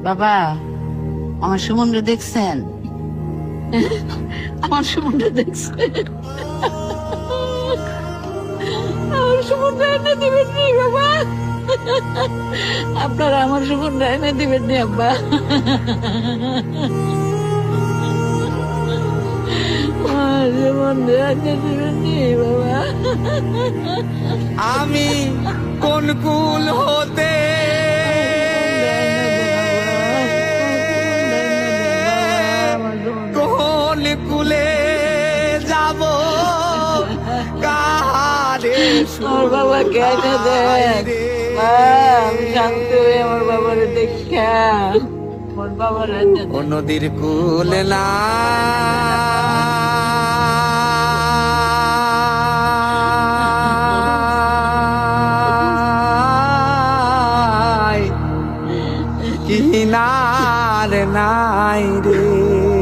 বাবা, আমার সুমনরে দেখছেন? আমার সুমনরে দেখছেন? আমার সুমনরে এনে দিবেন নি বাবা? আপনারা আমার সুমনরে এনে দিবেন নি আব্বা? আমার সুমনরে এনে দিবেন নি বাবা? আমি কোন কুল হতে কোন কুলে যাব কারে আমার বাবা কেন দেন? আমি শান্তি হয়ে আমার বাবারে দেখা আমার বাবার ও নদীর কুলে না কিনার নাই রে